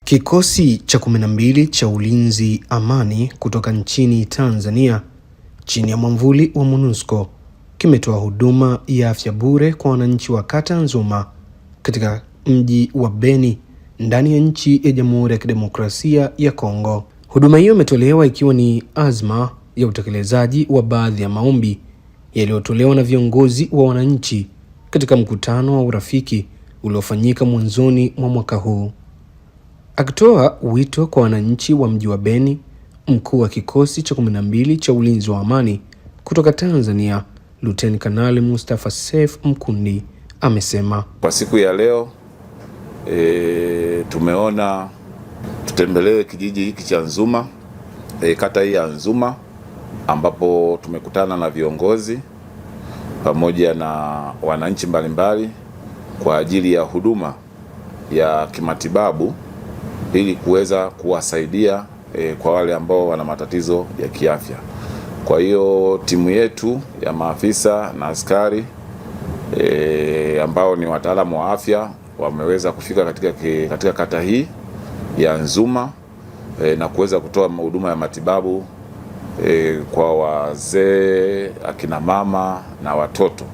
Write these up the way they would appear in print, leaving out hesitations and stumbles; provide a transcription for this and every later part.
Kikosi cha 12 cha ulinzi amani kutoka nchini Tanzania chini ya mwamvuli wa MONUSCO kimetoa huduma ya afya bure kwa wananchi wa kata Nzuma katika mji wa Beni ndani ya nchi ya Jamhuri ya Kidemokrasia ya Kongo. Huduma hiyo imetolewa ikiwa ni azma ya utekelezaji wa baadhi ya maombi yaliyotolewa na viongozi wa wananchi katika mkutano wa urafiki uliofanyika mwanzoni mwa mwaka huu. Akitoa wito kwa wananchi wa mji wa Beni, mkuu wa kikosi cha 12 cha ulinzi wa amani kutoka Tanzania, Luteni Kanali Mustafa Seif Mkundi amesema, kwa siku ya leo tumeona tutembelee kijiji hiki cha Nzuma, kata hii ya Nzuma, ambapo tumekutana na viongozi pamoja na wananchi mbalimbali kwa ajili ya huduma ya kimatibabu ili kuweza kuwasaidia kwa wale ambao wana matatizo ya kiafya. Kwa hiyo timu yetu ya maafisa na askari ambao ni wataalamu wa afya wameweza kufika katika kata hii ya Nzuma na kuweza kutoa huduma ya matibabu kwa wazee, akina mama na watoto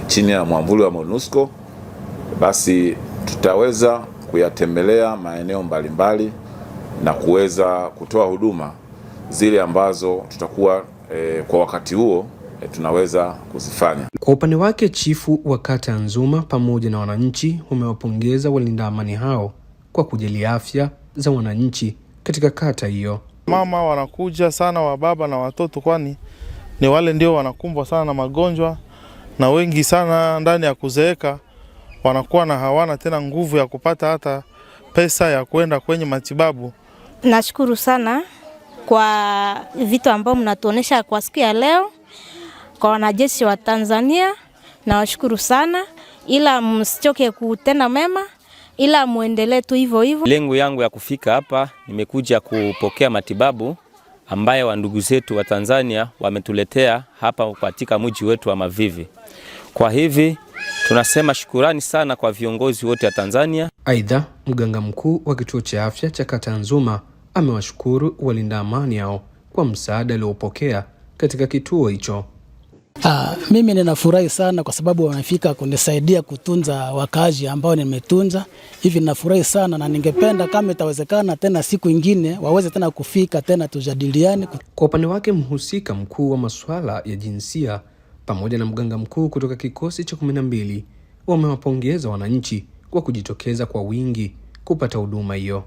chini ya mwamvuli wa MONUSCO. Basi tutaweza kuyatembelea maeneo mbalimbali na kuweza kutoa huduma zile ambazo tutakuwa kwa wakati huo tunaweza kuzifanya. Kwa upande wake, chifu wa kata Nzuma pamoja na wananchi wamewapongeza walinda amani hao kwa kujali afya za wananchi katika kata hiyo. Mama wanakuja sana, wa baba na watoto, kwani ni wale ndio wanakumbwa sana na magonjwa, na wengi sana ndani ya kuzeeka wanakuwa na hawana tena nguvu ya kupata hata pesa ya kwenda kwenye matibabu. Nashukuru sana kwa vitu ambavyo mnatuonesha kwa siku ya leo kwa wanajeshi wa Tanzania, na washukuru sana, ila msichoke kutenda mema, ila muendelee tu hivyo hivyo. Lengo yangu ya kufika hapa, nimekuja kupokea matibabu ambayo wa ndugu zetu wa Tanzania wametuletea hapa katika mji wetu wa Mavivi. Kwa hivi tunasema shukurani sana kwa viongozi wote wa Tanzania. Aidha, mganga mkuu wa kituo cha afya cha kata Nzuma amewashukuru walinda amani hao kwa msaada aliopokea katika kituo hicho. Mimi ninafurahi sana kwa sababu wamefika kunisaidia kutunza wakazi ambao nimetunza. Hivi ninafurahi sana, na ningependa kama itawezekana tena siku nyingine waweze tena kufika tena tujadiliane. Kwa upande wake, mhusika mkuu wa masuala ya jinsia pamoja na mganga mkuu kutoka kikosi cha 12 wamewapongeza wananchi kwa kujitokeza kwa wingi kupata huduma hiyo.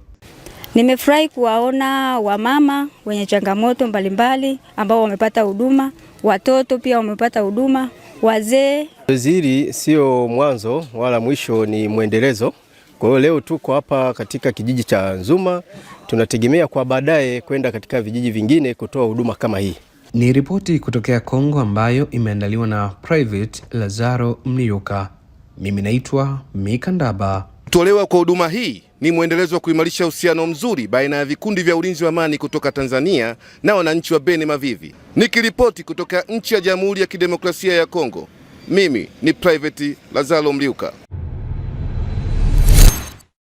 Nimefurahi kuwaona wamama wenye changamoto mbalimbali ambao wamepata huduma, watoto pia wamepata huduma, wazee. Zoezi hili sio mwanzo wala mwisho, ni mwendelezo. Kwa hiyo leo tuko hapa katika kijiji cha Nzuma, tunategemea kwa baadaye kwenda katika vijiji vingine kutoa huduma kama hii. Ni ripoti kutokea Kongo ambayo imeandaliwa na Private Lazaro Mniuka. Mimi naitwa Mika Ndaba. Kutolewa kwa huduma hii ni mwendelezo wa kuimarisha uhusiano mzuri baina ya vikundi vya ulinzi wa amani kutoka Tanzania na wananchi wa Beni Mavivi. Nikiripoti kutoka nchi ya Jamhuri ya Kidemokrasia ya Kongo, mimi ni Private Lazaro Mniuka.